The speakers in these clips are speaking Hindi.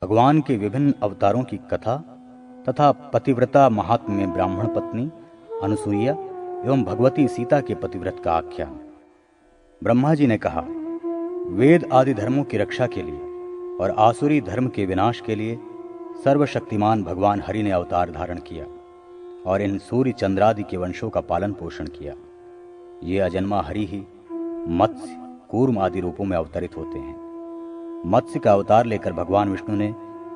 भगवान के विभिन्न अवतारों की कथा तथा पतिव्रता महात्म्य में ब्राह्मण पत्नी अनुसूया एवं भगवती सीता के पतिव्रत का आख्यान। ब्रह्मा जी ने कहा, वेद आदि धर्मों की रक्षा के लिए और आसुरी धर्म के विनाश के लिए सर्वशक्तिमान भगवान हरि ने अवतार धारण किया और इन सूर्य चंद्रादि के वंशों का पालन पोषण किया। ये अजन्मा हरि ही मत्स्य, कूर्म आदि रूपों में अवतरित होते हैं। मत्स्य का अवतार लेकर भगवान विष्णु ने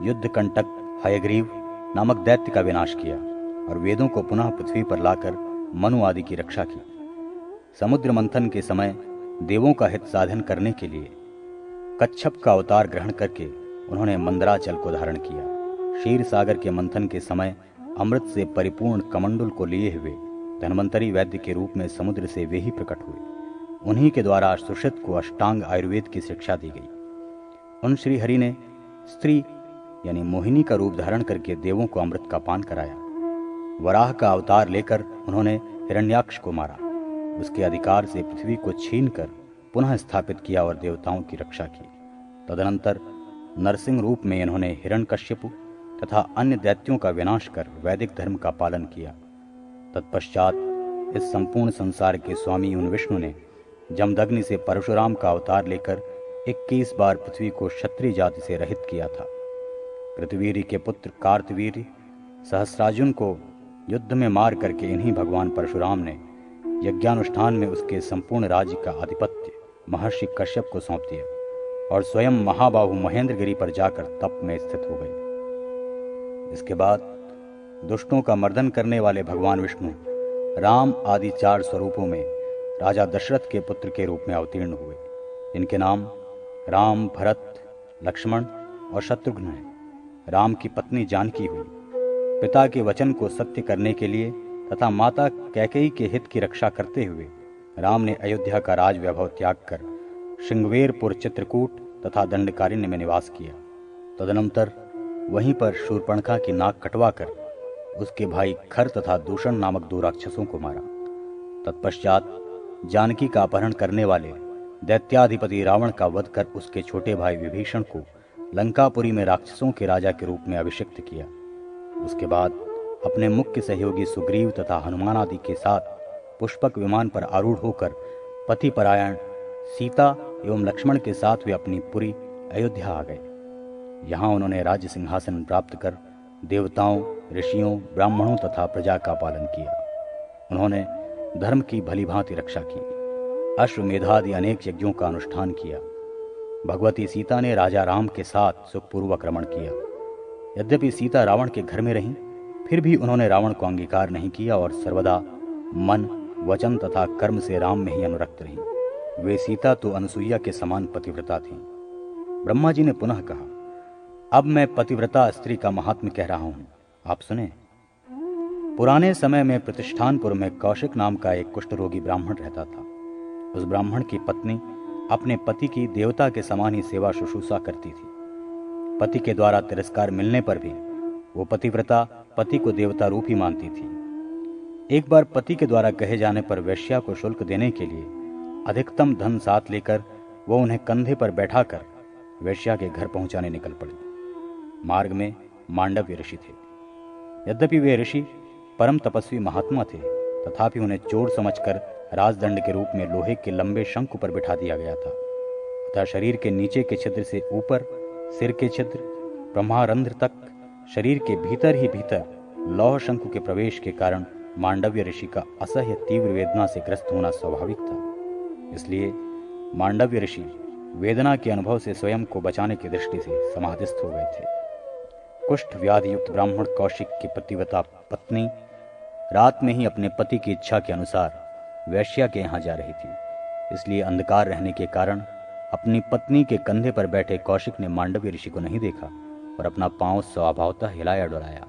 युद्ध कंटक हयग्रीव नामक दैत्य का विनाश किया और वेदों को पुनः पृथ्वी पर लाकर मनु आदि की रक्षा की। समुद्र मंथन के समय देवों का हित साधन करने के लिए कच्छप का अवतार ग्रहण करके उन्होंने मंदराचल को धारण किया। क्षीर सागर के मंथन के समय अमृत से परिपूर्ण कमंडल को लिए हुए धन्वंतरी वैद्य के रूप में समुद्र से वे ही प्रकट हुए। उन्हीं के द्वारा सुश्रुत को अष्टांग आयुर्वेद की शिक्षा दी गई। उन श्री हरि ने स्त्री यानी मोहिनी का रूप धारण करके देवों को अमृत का पान कराया। वराह का अवतार लेकर उन्होंने हिरण्याक्ष को मारा। उसके अधिकार से पृथ्वी को छीनकर पुनः स्थापित किया और देवताओं की रक्षा की। तदनंतर नरसिंह रूप में इन्होंने हिरण्यकश्यपु तथा अन्य दैत्यों का विनाश कर वैदिक धर्म का पालन किया। तत्पश्चात इस संपूर्ण संसार के स्वामी उन विष्णु ने जमदग्नि से परशुराम का अवतार लेकर 21 बार पृथ्वी को क्षत्रिय जाति से रहित किया था। कृतवीर्य के पुत्र कार्तवीर्य सहस्रार्जुन को युद्ध में मार करके इन्हीं भगवान परशुराम ने यज्ञानुष्ठान में उसके संपूर्ण राज्य का आधिपत्य महर्षि कश्यप को सौंप दिया और स्वयं महाबाहु महेंद्रगिरी पर जाकर तप में स्थित हो गए। इसके बाद दुष्टों का मर्दन करने वाले भगवान विष्णु राम आदि 4 स्वरूपों में राजा दशरथ के पुत्र के रूप में अवतीर्ण हुए। इनके नाम राम, भरत, लक्ष्मण और शत्रुघ्न हैं। राम की पत्नी जानकी हुई। पिता के वचन को सत्य करने के लिए तथा माता कैकेयी के हित की रक्षा करते हुए राम ने अयोध्या का राज वैभव त्याग कर श्रृंगवेरपुर, चित्रकूट तथा दंडकारण्य में निवास किया। तदनंतर वहीं पर शूर्पणखा की नाक कटवाकर उसके भाई खर तथा दूषण नामक 2 राक्षसों को मारा। तत्पश्चात जानकी का अपहरण करने वाले दैत्याधिपति रावण का वध कर उसके छोटे भाई विभीषण को लंकापुरी में राक्षसों के राजा के रूप में अभिषिक्त किया। उसके बाद अपने मुख्य सहयोगी सुग्रीव तथा हनुमान आदि के साथ पुष्पक विमान पर आरूढ़ होकर पतिपरायण सीता एवं लक्ष्मण के साथ वे अपनी पुरी अयोध्या आ गए। यहाँ उन्होंने राज्य सिंहासन प्राप्त कर देवताओं, ऋषियों, ब्राह्मणों तथा प्रजा का पालन किया। उन्होंने धर्म की भली भांति रक्षा की। अश्वमेधादि अनेक यज्ञों का अनुष्ठान किया। भगवती सीता ने राजा राम के साथ सुखपूर्वक रमण किया। यद्यपि सीता रावण के घर में रहीं, फिर भी उन्होंने रावण को अंगीकार नहीं किया और सर्वदा मन, वचन तथा कर्म से राम में ही अनुरक्त रहीं। वे सीता तो अनुसूया के समान पतिव्रता थीं। ब्रह्मा जी ने पुनः कहा, अब मैं पतिव्रता स्त्री का महात्म्य कह रहा हूं, आप सुने। पुराने समय में प्रतिष्ठानपुर में कौशिक नाम का एक कुष्ठ रोगी ब्राह्मण रहता था। उस ब्राह्मण की पत्नी अपने पति की देवता के समान ही सेवा शुश्रूषा करती थी। पति के द्वारा तिरस्कार मिलने पर भी वो पतिव्रता पति को देवता रूप ही मानती थी। एक बार पति के द्वारा कहे जाने पर वेश्या को शुल्क देने के लिए अधिकतम धन साथ लेकर वो उन्हें कंधे पर बैठाकर वेश्या के घर पहुंचाने निकल पड़ी। मार्ग में मांडव्य ऋषि थे। यद्यपि वे ऋषि परम तपस्वी महात्मा थे, तथापि उन्हें चोर समझकर राजदंड के रूप में लोहे के लंबे शंख पर बिठा दिया गया था तथा शरीर के नीचे के छिद्र से ऊपर सिर के छिद्र ब्रह्मारंध्र तक शरीर के भीतर ही भीतर लौह शंख के प्रवेश के कारण मांडव्य ऋषि का असह्य तीव्र वेदना से ग्रस्त होना स्वाभाविक था। इसलिए मांडव्य ऋषि वेदना के अनुभव से स्वयं को बचाने की दृष्टि से समाधिस्थ हो गए थे। कुष्ठ व्याधि युक्त ब्राह्मण कौशिक की पतिव्रता पत्नी रात में ही अपने पति की इच्छा के अनुसार वैश्या के यहाँ जा रही थी। इसलिए अंधकार रहने के कारण अपनी पत्नी के कंधे पर बैठे कौशिक ने मांडव्य ऋषि को नहीं देखा और अपना पांव स्वभावतः हिलाया डुलाया।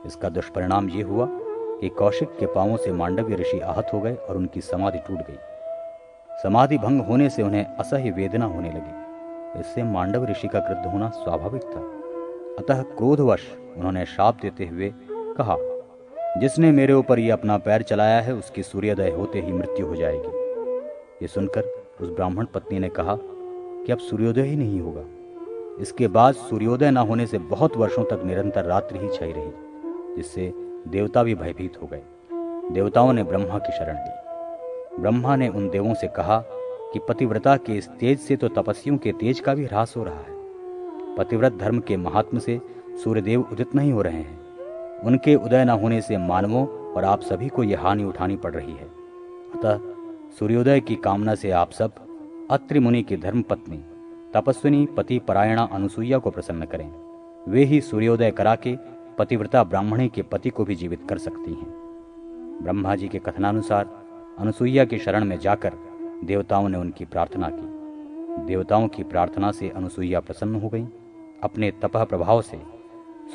इसका दुष्परिणाम ये हुआ कि कौशिक के पांवों से मांडव्य ऋषि आहत हो गए और उनकी समाधि टूट गई। समाधि भंग होने से उन्हें असह्य वेदना होने लगी। इससे मांडव्य ऋषि का क्रुद्ध होना स्वाभाविक था। अतः क्रोधवश उन्होंने शाप देते हुए कहा, जिसने मेरे ऊपर ये अपना पैर चलाया है उसकी सूर्योदय होते ही मृत्यु हो जाएगी। ये सुनकर उस ब्राह्मण पत्नी ने कहा कि अब सूर्योदय ही नहीं होगा। इसके बाद सूर्योदय न होने से बहुत वर्षों तक निरंतर रात्रि ही छाई रही, जिससे देवता भी भयभीत हो गए। देवताओं ने ब्रह्मा की शरण ली। ब्रह्मा ने उन देवों से कहा कि पतिव्रता के इस तेज से तो तपस्वियों के तेज का भी ह्रास हो रहा है। पतिव्रत धर्म के महात्म से सूर्यदेव उदित नहीं हो रहे हैं। उनके उदय न होने से मानवों और आप सभी को यह हानि उठानी पड़ रही है। अतः सूर्योदय की कामना से आप सब अत्रि मुनि की धर्मपत्नी तपस्विनी पति परायणा अनुसुईया को प्रसन्न करें। वे ही सूर्योदय करा के पतिव्रता ब्राह्मणी के पति को भी जीवित कर सकती हैं। ब्रह्मा जी के कथनानुसार अनुसुईया की शरण में जाकर देवताओं ने उनकी प्रार्थना की। देवताओं की प्रार्थना से अनुसुईया प्रसन्न हो गई। अपने तपह प्रभाव से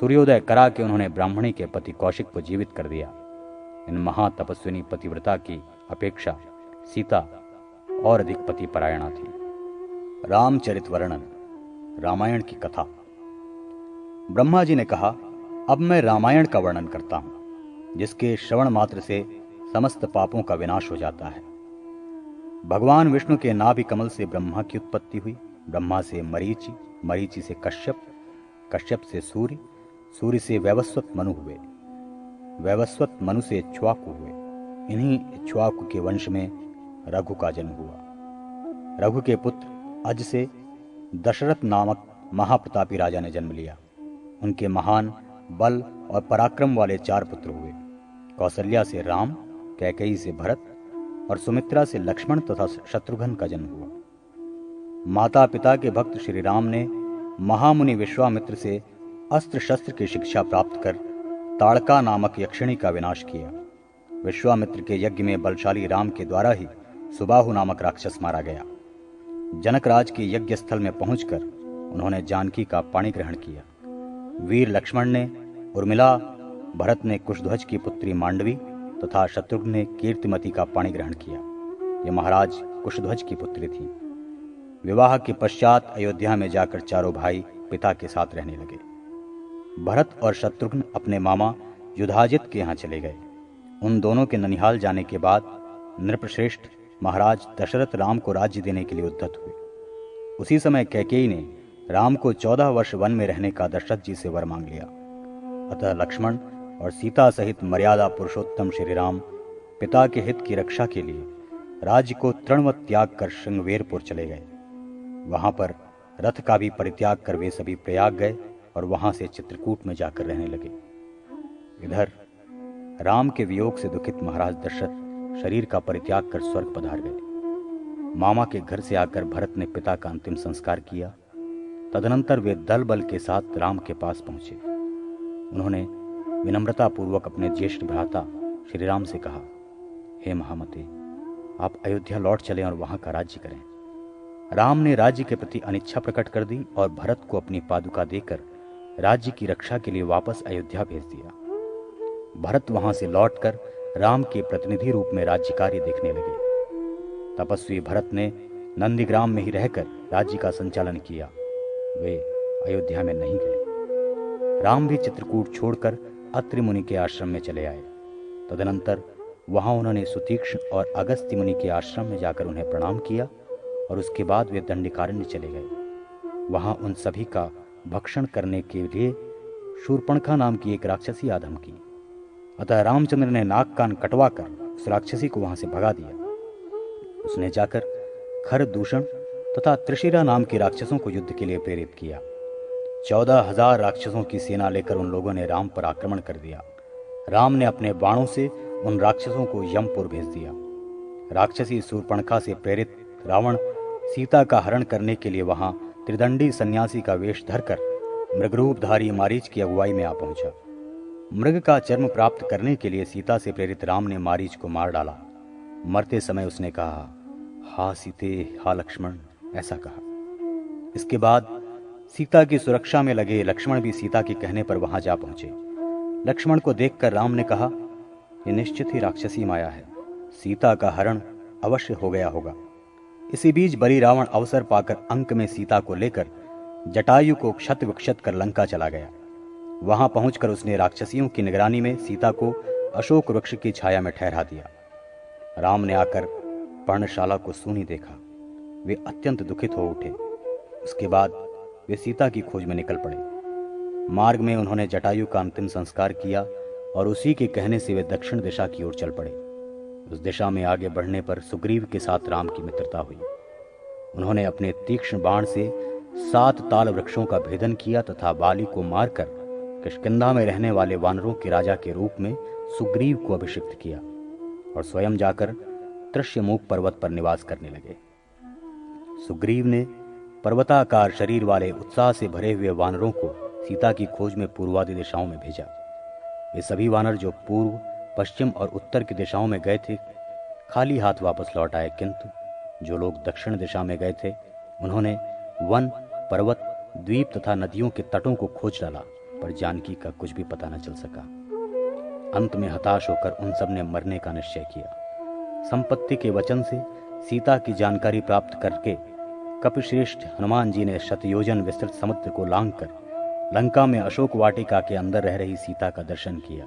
सूर्योदय करा के उन्होंने ब्राह्मणी के पति कौशिक को जीवित कर दिया। इन महातपस्विनी पतिव्रता की अपेक्षा सीता और अधिक पति परायणा थी। रामचरित वर्णन, रामायण की कथा। ब्रह्मा जी ने कहा, अब मैं रामायण का वर्णन करता हूं, जिसके श्रवण मात्र से समस्त पापों का विनाश हो जाता है। भगवान विष्णु के नाभि कमल से ब्रह्मा की उत्पत्ति हुई। ब्रह्मा से मरीचि, मरीचि से कश्यप, कश्यप से सूर्य, सूर्य से वैवस्वत मनु हुए, वैवस्वत मनु से इक्ष्वाकु हुए। इन्हीं इक्ष्वाकु के वंश में रघु का जन्म हुआ। रघु के पुत्र अज से दशरथ नामक महाप्रतापी राजा ने जन्म लिया। उनके महान बल और पराक्रम वाले 4 पुत्र हुए। कौसल्या से राम, कैकेयी से भरत और सुमित्रा से लक्ष्मण तथा शत्रुघ्न का जन्म हुआ। माता पिता के भक्त श्री राम ने महामुनि विश्वामित्र से अस्त्र शस्त्र की शिक्षा प्राप्त कर ताड़का नामक यक्षिणी का विनाश किया। विश्वामित्र के यज्ञ में बलशाली राम के द्वारा ही सुबाहु नामक राक्षस मारा गया। जनकराज के यज्ञ स्थल में पहुंचकर उन्होंने जानकी का पाणी ग्रहण किया। वीर लक्ष्मण ने उर्मिला, भरत ने कुशध्वज की पुत्री मांडवी तथा शत्रुघ्न ने कीर्तिमती का पाणी ग्रहण किया। ये महाराज कुशध्वज की पुत्री थी। विवाह के पश्चात अयोध्या में जाकर चारों भाई पिता के साथ रहने लगे। भरत और शत्रुघ्न अपने मामा युधाजित के यहाँ चले गए। उन दोनों के ननिहाल जाने के बाद नृपश्रेष्ठ महाराज दशरथ राम को राज्य देने के लिए उद्यत हुए। उसी समय कैकेयी ने राम को 14 वर्ष वन में रहने का दशरथ जी से वर मांग लिया। अतः लक्ष्मण और सीता सहित मर्यादा पुरुषोत्तम श्री राम पिता के हित की रक्षा के लिए राज्य को तृणवत त्याग कर श्रृंगवेरपुर चले गए। वहां पर रथ का भी परित्याग कर वे सभी प्रयाग गए और वहां से चित्रकूट में जाकर रहने लगे। इधर राम के वियोग से दुखित महाराज दशरथ शरीर का परित्याग कर स्वर्ग पधार गए। मामा के घर से आकर भरत ने पिता का अंतिम संस्कार किया। तदनंतर वे दल बल के साथ राम के पास पहुंचे। उन्होंने विनम्रता पूर्वक अपने ज्येष्ठ भ्राता श्री राम से कहा, हे महामते, आप अयोध्या लौट चलें और वहां का राज्य करें। राम ने राज्य के प्रति अनिच्छा प्रकट कर दी और भरत को अपनी पादुका देकर राज्य की रक्षा के लिए वापस अयोध्या भेज दिया। भरत वहां से लौटकर राम के प्रतिनिधि रूप में राज्य कार्य देखने लगे। तपस्वी भरत ने नंदीग्राम में ही रहकर राज्य का संचालन किया। वे अयोध्या में नहीं गए। राम भी चित्रकूट छोड़कर अत्रि मुनि के आश्रम में चले आए। तदनंतर वहां उन्होंने सुतीक्ष्ण और अगस्त्य मुनि के आश्रम में जाकर उन्हें प्रणाम किया और उसके बाद वे दंडकारण्य चले गए। वहां उन सभी का भक्षण करने के लिए शूर्पणखा नाम की एक राक्षसी आ धमकी। अतः रामचंद्र ने नाक कान कटवा कर उस राक्षसी को वहां से भगा दिया। उसने जाकर खर दूषण तथा त्रिशिरा नाम के राक्षसों को युद्ध के लिए प्रेरित किया। 14,000 राक्षसों की सेना लेकर उन लोगों ने राम पर आक्रमण कर दिया। राम ने अपने बाणों से उन राक्षसों को यमपुर भेज दिया। राक्षसी शूर्पणखा से प्रेरित रावण सीता का हरण करने के लिए वहां त्रिदंडी सन्यासी का वेश धरकर मृगरूपधारी मारीच की अगुवाई में आ पहुंचा। मृग का चर्म प्राप्त करने के लिए सीता से प्रेरित राम ने मारीच को मार डाला। मरते समय उसने कहा, हा सीते, हा लक्ष्मण, ऐसा कहा। इसके बाद सीता की सुरक्षा में लगे लक्ष्मण भी सीता के कहने पर वहां जा पहुंचे। लक्ष्मण को देखकर राम ने कहा, यह निश्चित ही राक्षसी माया है, सीता का हरण अवश्य हो गया होगा। इसी बीच बलि रावण अवसर पाकर अंक में सीता को लेकर जटायु को क्षत विक्षत कर लंका चला गया। वहां पहुंचकर उसने राक्षसियों की निगरानी में सीता को अशोक वृक्ष की छाया में ठहरा दिया। राम ने आकर पर्णशाला को सूनी देखा। वे अत्यंत दुखित हो उठे। उसके बाद वे सीता की खोज में निकल पड़े। मार्ग में उन्होंने जटायु का अंतिम संस्कार किया और उसी के कहने से वे दक्षिण दिशा की ओर चल पड़े। उस दिशा में आगे बढ़ने पर सुग्रीव के साथ राम की मित्रता हुई। उन्होंने अपने तीक्ष्ण बाण से 7 ताल वृक्षों का भेदन किया तथा बाली को मारकर किष्किंधा में रहने वाले वानरों के राजा के रूप में सुग्रीव को अभिषिक्त किया और स्वयं जाकर तृष्यमुख पर्वत पर निवास करने लगे। सुग्रीव ने पर्वताकार शरीर वाले उत्साह से भरे हुए वानरों को सीता की खोज में पूर्वादि दिशाओं में भेजा। वे सभी वानर जो पूर्व, पश्चिम और उत्तर की दिशाओं में गए थे खाली हाथ वापस लौट आए, किंतु जो लोग दक्षिण दिशा में गए थे उन्होंने वन, पर्वत, द्वीप तथा नदियों के तटों को खोज डाला, पर जानकी का कुछ भी पता न चल सका। अंत में हताश होकर उन सब ने मरने का निश्चय किया। संपत्ति के वचन से सीता की जानकारी प्राप्त करके कपिश्रेष्ठ हनुमान जी ने शतयोजन विस्तृत समुद्र को लांघकर लंका में अशोक वाटिका के अंदर रह रही सीता का दर्शन किया,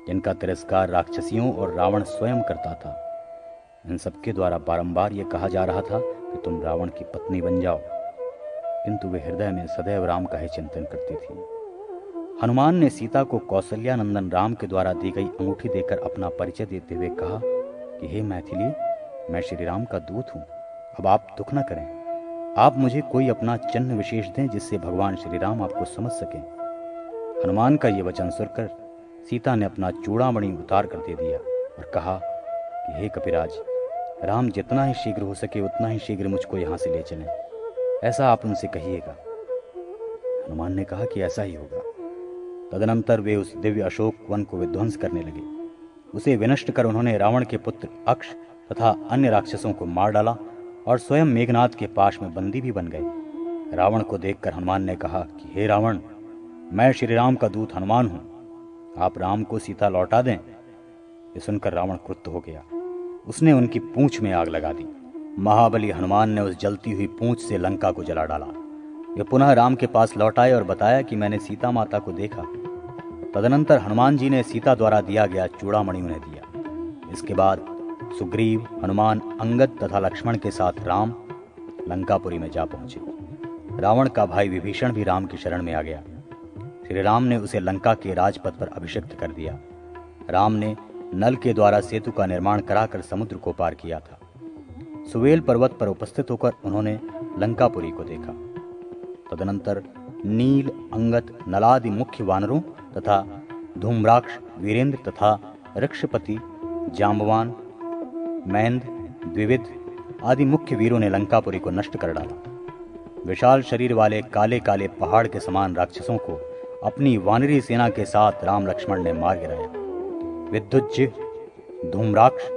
जिनका तिरस्कार राक्षसियों और रावण स्वयं करता था। इन सबके द्वारा बारंबार ये कहा जा रहा था कि तुम रावण की पत्नी बन जाओ, किंतु वे हृदय में सदैव राम का ही चिंतन करती थी। हनुमान ने सीता को कौसल्यानंदन राम के द्वारा दी गई अंगूठी देकर अपना परिचय देते हुए कहा कि हे मैथिली, मैं श्री राम का दूत हूँ। अब आप दुख न करें, आप मुझे कोई अपना चिन्ह विशेष दें जिससे भगवान श्री राम आपको समझ सकें। हनुमान का ये वचन सुनकर सीता ने अपना चूड़ामणि उतार कर दे दिया और कहा कि हे कपिराज, राम जितना ही शीघ्र हो सके उतना ही शीघ्र मुझको यहाँ से ले चलें, ऐसा आप उनसे कहिएगा। हनुमान ने कहा कि ऐसा ही होगा। तदनंतर वे उस दिव्य अशोक वन को विध्वंस करने लगे। उसे विनष्ट कर उन्होंने रावण के पुत्र अक्ष तथा अन्य राक्षसों को मार डाला और स्वयं मेघनाद के पाश में बंदी भी बन गए। रावण को देखकर हनुमान ने कहा कि हे रावण, मैं श्री राम का दूत हनुमान हूं, आप राम को सीता लौटा दें। ये सुनकर रावण क्रुद्ध हो गया। उसने उनकी पूंछ में आग लगा दी। महाबली हनुमान ने उस जलती हुई पूंछ से लंका को जला डाला। वे पुनः राम के पास लौट आए और बताया कि मैंने सीता माता को देखा। तदनंतर हनुमान जी ने सीता द्वारा दिया गया चूड़ामणि उन्हें दिया। इसके बाद सुग्रीव, हनुमान, अंगद तथा लक्ष्मण के साथ राम लंकापुरी में जा पहुंचे। रावण का भाई विभीषण भी राम की शरण में आ गया। श्री राम ने उसे लंका के राजपथ पर अभिषिक्त कर दिया। राम ने नल के द्वारा सेतु का निर्माण कराकर समुद्र को पार किया था। सुवेल पर्वत पर उपस्थित होकर उन्होंने लंकापुरी को देखा। तदनंतर नील, अंगद, नलादि मुख्य वानरों तथा धूम्राक्ष, वीरेंद्र तथा ऋक्षपति, जाम्बवान, मैंद, द्विविद आदि मुख्य वीरों ने लंकापुरी को नष्ट कर डाला। विशाल शरीर वाले काले काले पहाड़ के समान राक्षसों को अपनी वानरी सेना के साथ राम लक्ष्मण ने मार गिराया। विद्युज्य, धूम्राक्ष,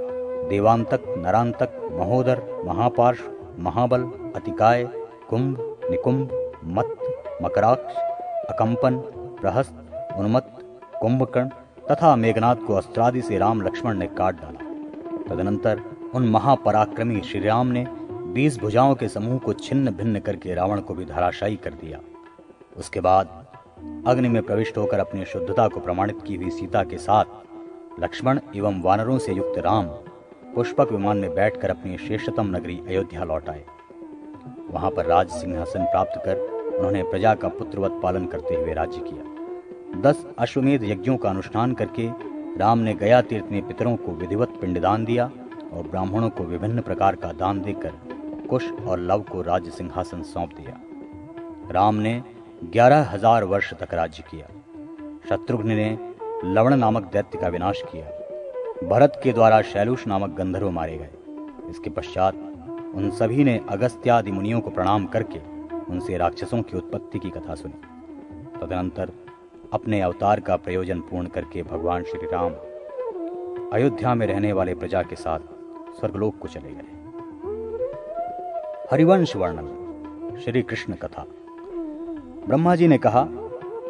देवांतक, नरांतक, महोदर, महापार्श, महाबल, अतिकाय, कुंभ, निकुंभ, मत, मकराक्ष, अकंपन, प्रहस्त, उन्मत्त, कुंभकर्ण तथा मेघनाद को अस्त्रादि से राम लक्ष्मण ने काट डाला। तदनंतर उन महापराक्रमी श्री राम ने 20 भुजाओं के समूह को छिन्न भिन्न करके रावण को भी धराशायी कर दिया। उसके बाद अग्नि में प्रविष्ट होकर अपनी शुद्धता को प्रमाणित की हुई सीता के साथ लक्ष्मण एवं वानरों से युक्त राम पुष्पक विमान में बैठकर अपनी श्रेष्ठतम नगरी अयोध्या लौट आए। वहां पर राज सिंहासन प्राप्त कर उन्होंने प्रजा का पुत्रवत पालन करते हुए राज्य किया। 10 अश्वमेध यज्ञों का अनुष्ठान करके राम ने गया तीर्थ में पितरों को विधिवत पिंडदान दिया और ब्राह्मणों को विभिन्न प्रकार का दान देकर कुश और लव को राज्य सिंहासन सौंप दिया। राम ने 11,000 वर्ष तक राज्य किया। शत्रुघ्न ने लवण नामक दैत्य का विनाश किया। भरत के द्वारा शैलूष नामक गंधर्व मारे गए। इसके पश्चात उन सभी ने अगस्त्यादि मुनियों को प्रणाम करके उनसे राक्षसों की उत्पत्ति की कथा सुनी। तदनंतर अपने अवतार का प्रयोजन पूर्ण करके भगवान श्री राम अयोध्या में रहने वाले प्रजा के साथ स्वर्गलोक को चले गए। हरिवंश वर्णन, श्री कृष्ण कथा। ब्रह्मा जी ने कहा,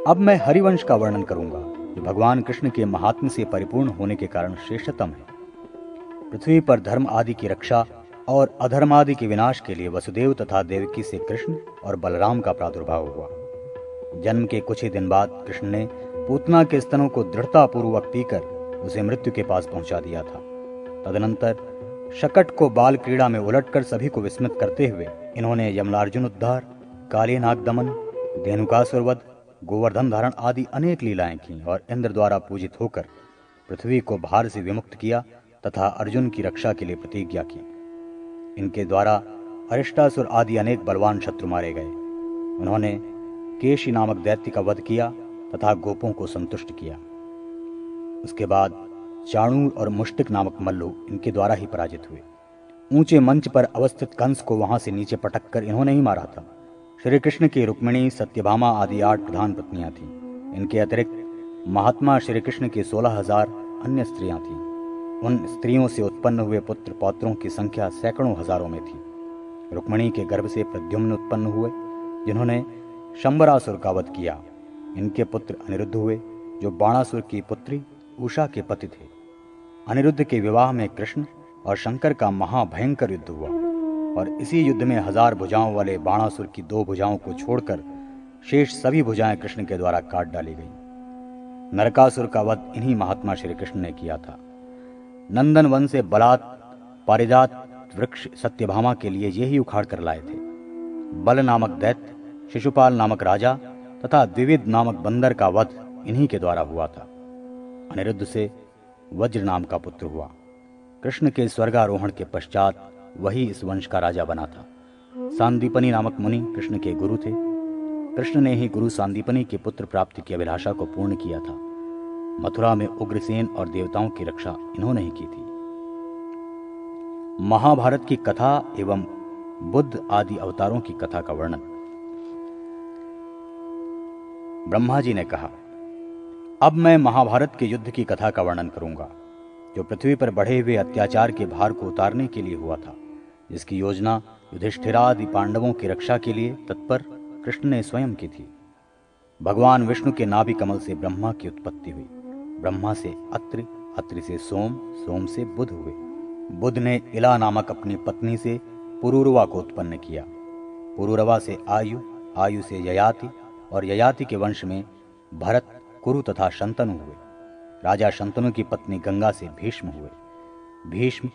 अब मैं हरिवंश का वर्णन करूंगा जो भगवान कृष्ण के महात्म्य से परिपूर्ण होने के कारण श्रेष्ठतम है। पृथ्वी पर धर्म आदि की रक्षा और अधर्म आदि के विनाश के लिए वसुदेव तथा देवकी से कृष्ण और बलराम का प्रादुर्भाव हुआ। जन्म के कुछ ही दिन बाद कृष्ण ने पूतना के स्तनों को दृढ़तापूर्वक पीकर उसे मृत्यु के पास पहुंचा दिया था। तदनंतर शकट को बाल क्रीड़ा में उलटकर सभी को विस्मित करते हुए इन्होंने यमलार्जुन उद्धार, काली नाग दमन, धेनुकासुर वध, गोवर्धन धारण आदि अनेक लीलाएं की और इंद्र द्वारा पूजित होकर पृथ्वी को भार से विमुक्त किया तथा अर्जुन की रक्षा के लिए प्रतिज्ञा की। इनके द्वारा अरिष्टासुर आदि अनेक बलवान शत्रु मारे गए। उन्होंने केशी नामक दैत्य का वध किया तथा गोपों को संतुष्ट किया। उसके बाद चाणूर और मुष्टिक नामक मल्लू इनके द्वारा ही पराजित हुए। ऊंचे मंच पर अवस्थित कंस को वहां से नीचे पटक कर इन्होंने ही मारा था। श्री कृष्ण की रुक्मिणी, सत्यभामा आदि 8 प्रधान पत्नियां थीं। इनके अतिरिक्त महात्मा श्री कृष्ण की 16,000 अन्य स्त्रियां थीं। उन स्त्रियों से उत्पन्न हुए पुत्र पौत्रों की संख्या सैकड़ों हजारों में थी। रुक्मिणी के गर्भ से प्रद्युम्न उत्पन्न हुए, जिन्होंने शंबरासुर का वध किया। इनके पुत्र अनिरुद्ध हुए, जो बाणासुर की पुत्री उषा के पति थे। अनिरुद्ध के विवाह में कृष्ण और शंकर का महाभयंकर युद्ध हुआ और इसी युद्ध में 1000 भुजाओं वाले बाणासुर की 2 भुजाओं को छोड़कर शेष सभी भुजाएं कृष्ण के द्वारा काट डाली गई। नरकासुर का वध इन्हीं महात्मा श्री कृष्ण ने किया था। नंदन वन से बलात् पारिजात वृक्ष सत्यभामा के लिए ये ही उखाड़ कर लाए थे। बल नामक दैत्य, शिशुपाल नामक राजा तथा द्विविद नामक बंदर का वध इन्हीं के द्वारा हुआ था। अनिरुद्ध से वज्र नाम का पुत्र हुआ। कृष्ण के स्वर्गारोहण के पश्चात वही इस वंश का राजा बना था। सांदीपनी नामक मुनि कृष्ण के गुरु थे। कृष्ण ने ही गुरु सांदीपनी के पुत्र प्राप्ति की अभिलाषा को पूर्ण किया था। मथुरा में उग्रसेन और देवताओं की रक्षा इन्होंने ही की थी। महाभारत की कथा एवं बुद्ध आदि अवतारों की कथा का वर्णन। ब्रह्मा जी ने कहा, अब मैं महाभारत के युद्ध की कथा का वर्णन करूंगा, जो पृथ्वी पर बढ़े हुए अत्याचार के भार को उतारने के लिए हुआ था, जिसकी योजना युधिष्ठिरादि पांडवों की रक्षा के लिए तत्पर कृष्ण ने स्वयं की थी। भगवान विष्णु के नाभि कमल से ब्रह्मा की उत्पत्ति हुई। ब्रह्मा से अत्रि, अत्रि से सोम, सोम से बुध हुए। बुध ने इला नामक अपनी पत्नी से पुरूरवा को उत्पन्न किया। पुरूरवा से आयु, आयु से ययाति और ययाति के वंश में भरत, कुरु तथा शंतनु हुए। राजा शंतनु की पत्नी गंगा से भीष्म हुए। भीष्म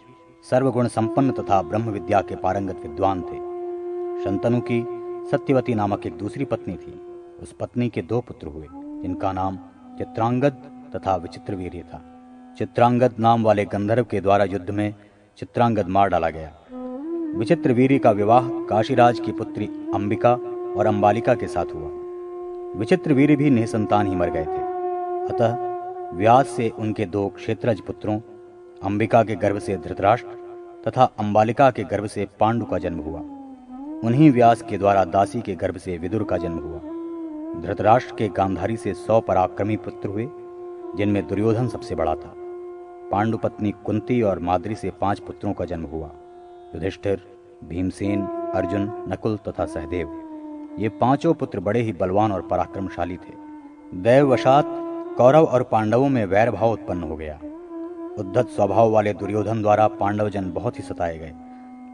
सर्वगुण संपन्न तथा ब्रह्म विद्या के पारंगत विद्वान थे। शंतनु की सत्यवती नामक एक दूसरी पत्नी थी। उस पत्नी के 2 पुत्र हुए, जिनका नाम चित्रांगद तथा विचित्रवीर्य था। चित्रांगद नाम वाले गंधर्व के द्वारा युद्ध में चित्रांगद मार डाला गया। विचित्रवीर्य का विवाह काशीराज की पुत्री अंबिका और अंबालिका के साथ हुआ। विचित्रवीर्य भी निसंतान ही मर गए थे। अतः व्यास से उनके 2 क्षेत्रज पुत्रों, अंबिका के गर्भ से धृतराष्ट्र तथा अंबालिका के गर्भ से पांडु का जन्म हुआ। उन्हीं व्यास के द्वारा दासी के गर्भ से विदुर का जन्म हुआ। धृतराष्ट्र के गांधारी से 100 पराक्रमी पुत्र हुए, जिनमें दुर्योधन सबसे बड़ा था। पांडु पत्नी कुंती और माद्री से 5 पुत्रों का जन्म हुआ। युधिष्ठिर, भीमसेन, अर्जुन, नकुल तथा सहदेव, ये 5 पुत्र बड़े ही बलवान और पराक्रमशाली थे। दैववशात कौरव और पांडवों में वैर भाव उत्पन्न हो गया। उद्धत स्वभाव वाले दुर्योधन द्वारा पांडवजन बहुत ही सताए गए।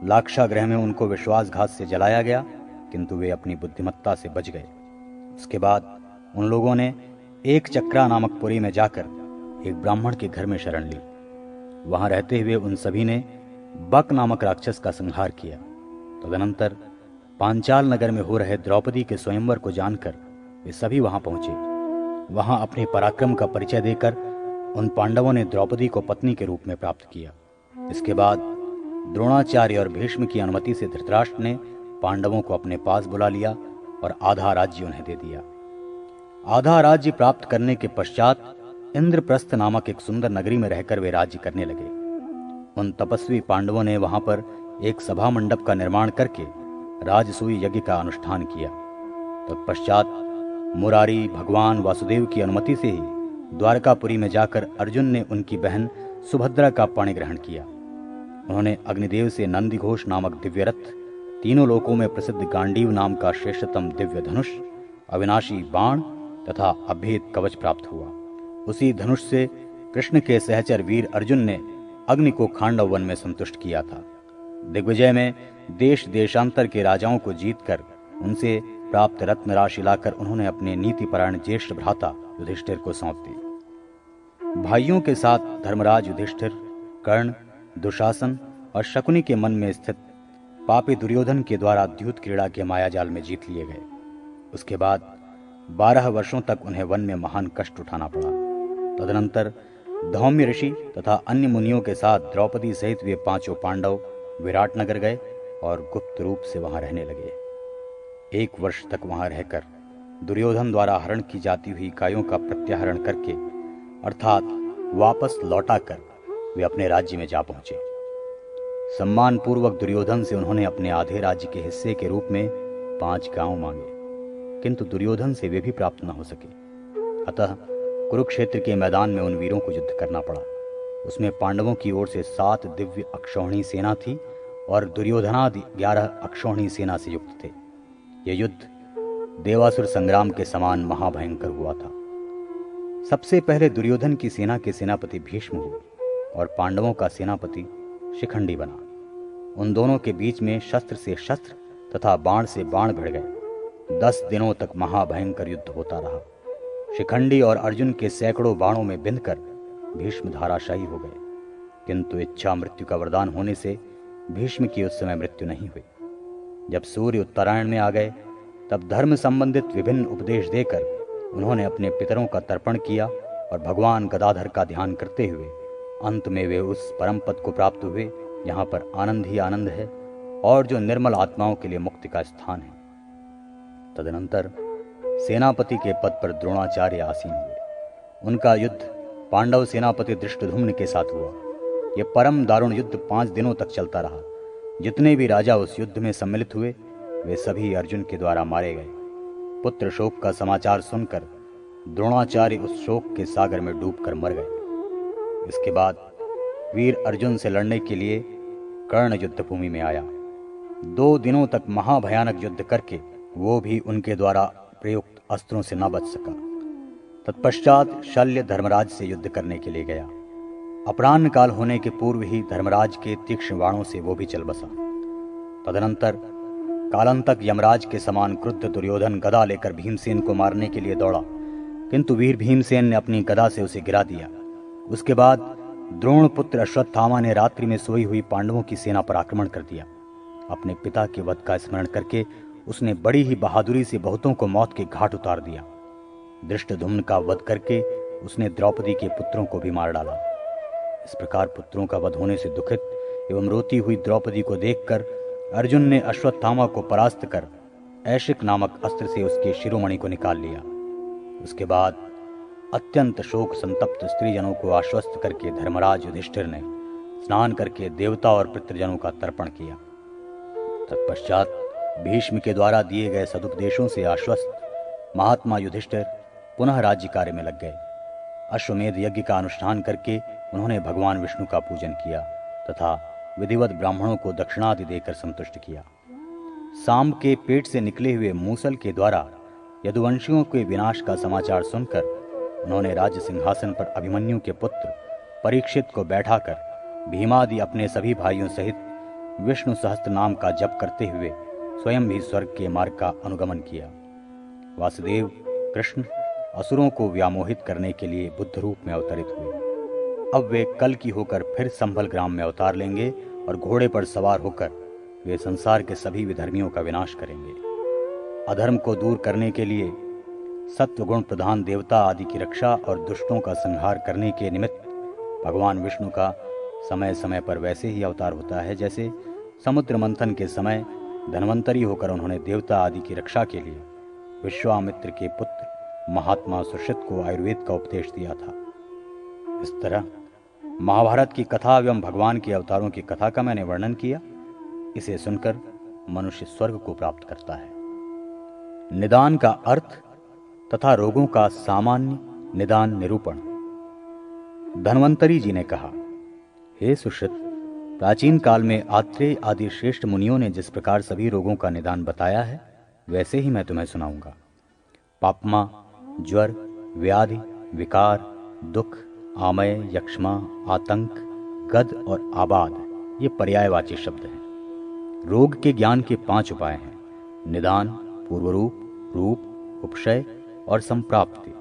लाक्षागृह में उनको विश्वासघात से जलाया गया, किंतु वे अपनी बुद्धिमत्ता से बच गए। उसके बाद उन लोगों ने एक चक्रा नामक पुरी में जाकर एक ब्राह्मण के घर में शरण ली। वहां रहते हुए उन सभी ने बक नामक राक्षस का संहार किया। तदनंतर पांचाल नगर में हो रहे द्रौपदी के स्वयंवर को जानकर वे सभी वहां पहुंचे। वहां अपने पराक्रम का परिचय देकर उन पांडवों ने द्रौपदी को पत्नी के रूप में प्राप्त किया। इसके बाद द्रोणाचार्य और भीष्म की अनुमति से धृतराष्ट्र ने पांडवों को अपने पास बुला लिया और आधा राज्य उन्हें दे दिया। आधा राज्य प्राप्त करने के पश्चात इंद्रप्रस्थ नामक एक सुंदर नगरी में रहकर वे राज्य करने लगे। उन तपस्वी पांडवों ने वहां पर एक सभा मंडप का निर्माण करके राजसूय यज्ञ का अनुष्ठान किया। तत्पश्चात मुरारी भगवान वासुदेव की अनुमति से ही द्वारकापुरी में जाकर अर्जुन ने उनकी बहन सुभद्रा का पाणी ग्रहण किया। उन्होंने अग्निदेव से नंदिघोष नामक दिव्य रथ, तीनों लोकों में प्रसिद्ध गांडीव नाम का श्रेष्ठतम दिव्य धनुष, अविनाशी बाण तथा अभेद कवच प्राप्त हुआ। उसी धनुष से कृष्ण के सहचर वीर अर्जुन ने अग्नि को खांडव वन में संतुष्ट किया था। दिग्विजय में देश देशांतर के राजाओं को जीतकर उनसे प्राप्त रत्न राशि लाकर उन्होंने अपने नीतिपरायण ज्येष्ठ भ्राता युधिष्ठिर को सौंप दी। भाइयों के साथ धर्मराज युधिष्ठिर, कर्ण, दुशासन और शकुनी के मन में स्थित पापी दुर्योधन के द्वारा द्यूत क्रीड़ा के मायाजाल में जीत लिए गए। उसके बाद 12 वर्षों तक उन्हें वन में महान कष्ट उठाना पड़ा। तदनंतर धौम्य ऋषि तथा अन्य मुनियों के साथ द्रौपदी सहित वे 5 पांडव विराटनगर गए और गुप्त रूप से वहां रहने लगे। 1 वर्ष तक वहां रहकर दुर्योधन द्वारा हरण की जाती हुई इकाइयों का प्रत्याहरण करके अर्थात वापस लौटाकर वे अपने राज्य में जा पहुंचे। सम्मान पूर्वक दुर्योधन से उन्होंने अपने आधे राज्य के हिस्से के रूप में 5 गांव मांगे, किंतु दुर्योधन से वे भी प्राप्त न हो सके। अतः कुरुक्षेत्र के मैदान में उन वीरों को युद्ध करना पड़ा। उसमें पांडवों की ओर से 7 दिव्य अक्षौहिणी सेना थी और दुर्योधनादि 11 अक्षौहिणी सेना से युक्त थे। यह युद्ध देवासुर संग्राम के समान महाभयंकर हुआ था। सबसे पहले दुर्योधन की सेना के सेनापति भीष्म हुए और पांडवों का सेनापति शिखंडी बना। उन दोनों के बीच में शस्त्र से शस्त्र तथा बाण से बाण भिड़ गए। 10 दिनों तक महाभयंकर युद्ध होता रहा। शिखंडी और अर्जुन के सैकड़ों बाणों में बिंधकर भीष्म धाराशायी हो गए, किंतु इच्छा मृत्यु का वरदान होने से भीष्म की उस समय मृत्यु नहीं हुई। जब सूर्य उत्तरायण में आ गए तब धर्म संबंधित विभिन्न उपदेश देकर उन्होंने अपने पितरों का तर्पण किया और भगवान गदाधर का ध्यान करते हुए अंत में वे उस परम पद को प्राप्त हुए जहां पर आनंद ही आनंद है और जो निर्मल आत्माओं के लिए मुक्ति का स्थान है। तदनंतर सेनापति के पद पर द्रोणाचार्य आसीन हुए। उनका युद्ध पांडव सेनापति धृष्टद्युम्न के साथ हुआ। यह परम दारुण युद्ध 5 दिनों तक चलता रहा। जितने भी राजा उस युद्ध में सम्मिलित हुए वे सभी अर्जुन के द्वारा मारे गए। पुत्र शोक का समाचार सुनकर द्रोणाचार्य उस शोक के सागर में डूबकर मर गए। इसके बाद वीर अर्जुन से लड़ने के लिए कर्ण युद्ध भूमि में आया। 2 दिनों तक महाभयानक युद्ध करके वो भी उनके द्वारा प्रयुक्त अस्त्रों से न बच सका। तत्पश्चात शल्य धर्मराज से युद्ध करने के लिए गया। अपराह्न काल होने के पूर्व ही धर्मराज के तीक्ष्ण बाणों से वो भी चल बसा। तदनंतर कालांतक यमराज के समान क्रुद्ध दुर्योधन गदा लेकर भीमसेन को मारने के लिए दौड़ा, किंतु वीर भीमसेन ने अपनी गदा से उसे गिरा दिया। उसके बाद द्रोण पुत्र अश्वत्थामा ने रात्रि में सोई हुई पांडवों की सेना पर आक्रमण कर दिया। अपने पिता के वध का स्मरण करके उसने बड़ी ही बहादुरी से बहुतों को मौत के घाट उतार दिया। धृष्टद्युम्न का वध करके उसने द्रौपदी के पुत्रों को भी मार डाला। इस प्रकार पुत्रों का वध होने से दुखित एवं रोती हुई द्रौपदी को देखकर अर्जुन ने अश्वत्थामा को परास्त कर ऐशिक नामक अस्त्र से उसके शिरोमणि को निकाल लिया। उसके बाद अत्यंत शोक संतप्त स्त्रीजनों को आश्वस्त करके धर्मराज युधिष्ठिर ने स्नान करके देवता और पितृजनों का तर्पण किया। तत्पश्चात भीष्म के द्वारा दिए गए सदुपदेशों से आश्वस्त महात्मा युधिष्ठिर पुनः राज्य कार्य में लग गए। अश्वमेध यज्ञ का अनुष्ठान करके उन्होंने भगवान विष्णु का पूजन किया तथा विधिवत ब्राह्मणों को दक्षिणादि देकर संतुष्ट किया। सांब के पेट से निकले हुए मूसल के द्वारा यदुवंशियों के विनाश का समाचार सुनकर उन्होंने राज्य सिंहासन पर अभिमन्यु के पुत्र परीक्षित को बैठाकर भीमादि अपने सभी भाइयों सहित विष्णु सहस्त्र नाम का जप करते हुए स्वयं भी स्वर्ग के मार्ग का अनुगमन किया। वासुदेव कृष्ण असुरों को व्यामोहित करने के लिए बुद्ध रूप में अवतरित हुए। अब वे कल की होकर फिर संभल ग्राम में अवतार लेंगे और घोड़े पर सवार होकर वे संसार के सभी विधर्मियों का विनाश करेंगे। अधर्म को दूर करने के लिए सत्वगुण प्रधान देवता आदि की रक्षा और दुष्टों का संहार करने के निमित्त भगवान विष्णु का समय समय पर वैसे ही अवतार होता है जैसे समुद्र मंथन के समय धन्वंतरी होकर उन्होंने देवता आदि की रक्षा के लिए विश्वामित्र के पुत्र महात्मा सुश्रुत को आयुर्वेद का उपदेश दिया था। इस तरह महाभारत की कथा एवं भगवान के अवतारों की कथा का मैंने वर्णन किया। इसे सुनकर मनुष्य स्वर्ग को प्राप्त करता है। निदान का अर्थ तथा रोगों का सामान्य निदान निरूपण। धन्वंतरी जी ने कहा, हे सुश्रुत, प्राचीन काल में आत्रेय आदि श्रेष्ठ मुनियों ने जिस प्रकार सभी रोगों का निदान बताया है वैसे ही मैं तुम्हें सुनाऊंगा। पापमा, ज्वर, व्याधि, विकार, दुख, आमय, यक्ष्मा, आतंक, गद और आबाद ये पर्यायवाची शब्द हैं। रोग के ज्ञान के 5 उपाय हैं: निदान, पूर्वरूप, रूप, उपशय और संप्राप्ति।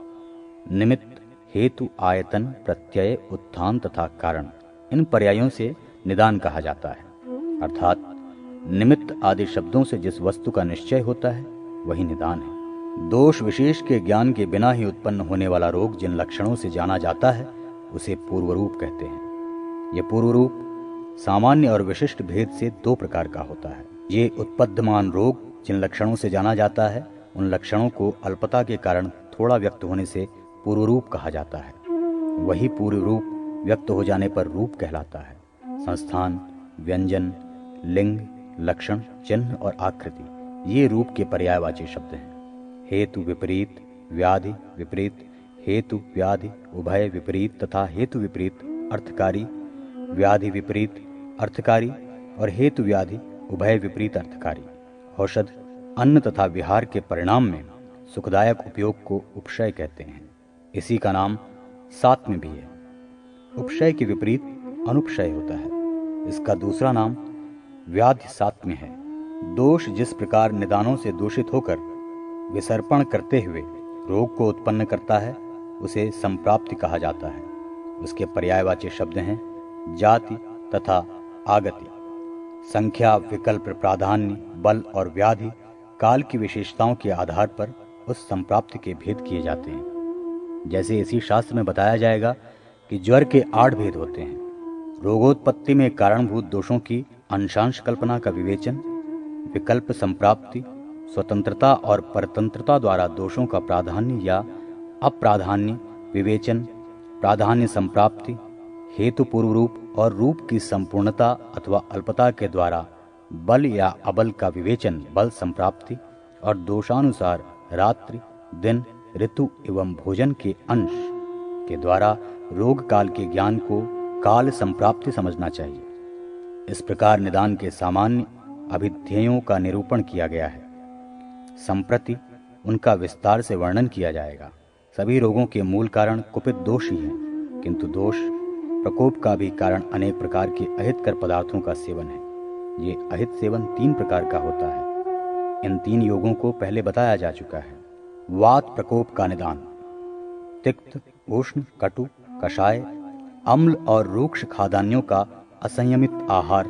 निमित्त, हेतु, आयतन, प्रत्यय, उत्थान तथा कारण, इन पर्यायों से निदान कहा जाता है। अर्थात निमित्त आदि शब्दों से जिस वस्तु का निश्चय होता है वही निदान है। दोष विशेष के ज्ञान के बिना ही उत्पन्न होने वाला रोग जिन लक्षणों से जाना जाता है उसे पूर्व रूप कहते हैं। यह पूर्व रूप सामान्य और विशिष्ट भेद से दो प्रकार का होता है। ये उत्पद्यमान रोग जिन लक्षणों से जाना जाता है उन लक्षणों को अल्पता के कारण थोड़ा व्यक्त होने से पूर्व रूप कहा जाता है। वही पूर्व रूप व्यक्त हो जाने पर रूप कहलाता है। संस्थान, व्यंजन, लिंग, लक्षण, चिन्ह और आकृति ये रूप के पर्यायवाची शब्द हैं। हेतु विपरीत, व्याधि विपरीत, हेतु व्याधि उभय विपरीत तथा हेतु विपरीत अर्थकारी, व्याधि विपरीत अर्थकारी और हेतु व्याधि उभय विपरीत अर्थकारी। औषध, अन्न तथा विहार के परिणाम में सुखदायक उपयोग को उपशय कहते हैं। इसी का नाम सात्म्य भी है। उपशय के विपरीत अनुपशय होता है। इसका दूसरा नाम व्याधि सात्म्य है। दोष जिस प्रकार निदानों से दूषित होकर विसर्पण करते हुए रोग को उत्पन्न करता है उसे संप्राप्ति कहा जाता है। उसके पर्यायवाची शब्द हैं जाति तथा आगति। संख्या, विकल्प, प्राधान्य, बल और व्याधि काल की विशेषताओं के आधार पर उस संप्राप्ति के भेद किए जाते हैं। जैसे इसी शास्त्र में बताया जाएगा कि ज्वर के 8 भेद होते हैं। रोगोत्पत्ति में कारणभूत दोषों की अंशांश कल्पना का विवेचन, विकल्प संप्राप्ति, स्वतंत्रता और परतंत्रता द्वारा दोषों का प्राधान्य या अप्राधान्य विवेचन, प्राधान्य संप्राप्ति, हेतु पूर्व रूप और रूप की संपूर्णता अथवा अल्पता के द्वारा बल या अबल का विवेचन, बल संप्राप्ति और दोषानुसार रात्रि, दिन, ऋतु एवं भोजन के अंश के द्वारा रोग काल के ज्ञान को काल संप्राप्ति समझना चाहिए। इस प्रकार निदान के सामान्य अभिध्येयों का निरूपण किया गया है। संप्रति उनका विस्तार से वर्णन किया जाएगा। सभी रोगों के मूल कारण कुपित दोष ही हैं, किंतु दोष प्रकोप का भी कारण अनेक प्रकार के अहितकर पदार्थों का सेवन है। ये अहित सेवन 3 प्रकार का होता है। इन 3 योगों को पहले बताया जा चुका है। वात प्रकोप का निदान, तिक्त, उष्ण, कटु, कषाय, अम्ल और रूक्ष खाद्यान्यों का असंयमित आहार,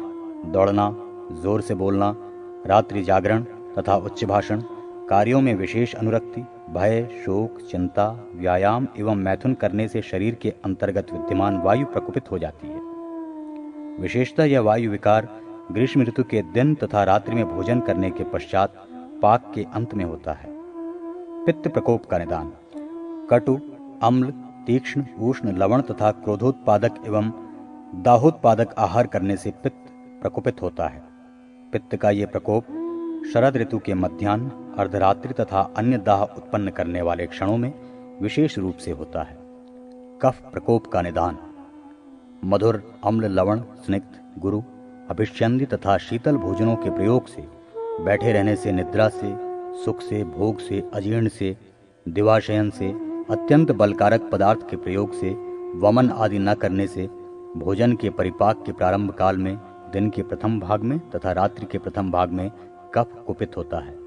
दौड़ना, जोर से बोलना, रात्रि जागरण तथा उच्च भाषण, कार्यों में विशेष अनुरक्ति, भय, शोक, चिंता, व्यायाम एवं मैथुन करने से शरीर के अंतर्गत विद्यमान वायु प्रकोपित हो जाती है। विशेषतः यह वायु विकार ग्रीष्म ऋतु के दिन तथा रात्रि में भोजन करने के पश्चात पाक के अंत में होता है। पित्त प्रकोप का निदान, कटु, अम्ल, तीक्ष्ण, उष्ण, लवण तथा क्रोधोत्पादक एवं दाहोत्पादक आहार करने से पित्त प्रकोपित होता है। पित्त का ये प्रकोप शरद ऋतु के मध्याह्न, अर्धरात्रि तथा अन्य दाह उत्पन्न करने वाले क्षणों में विशेष रूप से होता है। कफ प्रकोप का निदान, मधुर, अम्ल, लवण, स्निग्ध, गुरु, अभिष्यंदी तथा शीतल भोजनों के प्रयोग से, बैठे रहने से, निद्रा से, सुख से, भोग से, अजीर्ण से, दिवाशयन से, अत्यंत बलकारक पदार्थ के प्रयोग से, वमन आदि न करने से, भोजन के परिपाक के प्रारंभ काल में, दिन के प्रथम भाग में तथा रात्रि के प्रथम भाग में कफ कुपित होता है।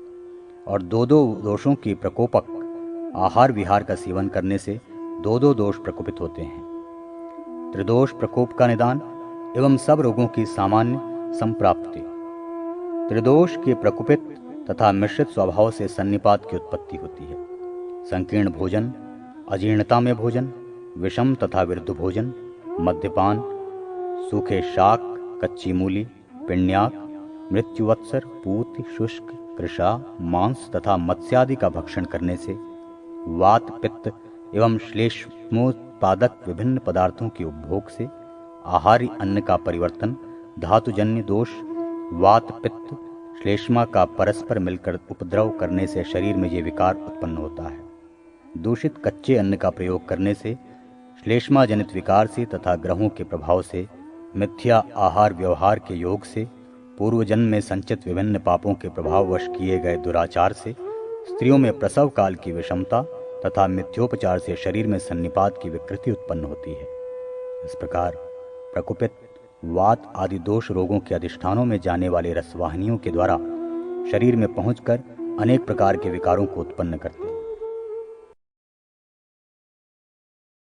और 2 दोषों की प्रकोपक आहार विहार का सेवन करने से 2 दोष प्रकोपित होते हैं। त्रिदोष प्रकोप का निदान एवं सब रोगों की सामान्य संप्राप्ति। त्रिदोष के प्रकोपित तथा मिश्रित स्वभाव से सन्निपात की उत्पत्ति होती है। संकीर्ण भोजन, अजीर्णता में भोजन, विषम तथा विरुद्ध भोजन, मद्यपान, सूखे शाक, कच्ची मूली, पिण्याक, मृत्युवत्सर, पूत, शुष्क, कृषा, मांस तथा मत्स्यादि का भक्षण करने से वात, पित्त एवं श्लेष्मोत्पादक विभिन्न पदार्थों के उपभोग से आहारी अन्न का परिवर्तन, धातुजन्य दोष, वात, पित्त, श्लेष्मा का परस्पर मिलकर उपद्रव करने से शरीर में ये विकार उत्पन्न होता है। दूषित कच्चे अन्न का प्रयोग करने से श्लेष्मा जनित विकार से तथा ग्रहों के प्रभाव से, मिथ्या आहार व्यवहार के योग से, पूर्व जन्म में संचित विभिन्न पापों के प्रभाववश किए गए दुराचार से, स्त्रियों में प्रसव काल की विषमता तथा मिथ्योपचार से शरीर में सन्निपात की विकृति उत्पन्न होती है। इस प्रकार प्रकुपित, वात आदि दोष रोगों के अधिष्ठानों में जाने वाले रसवाहिनियों के द्वारा शरीर में पहुंचकर अनेक प्रकार के विकारों को उत्पन्न करते हैं।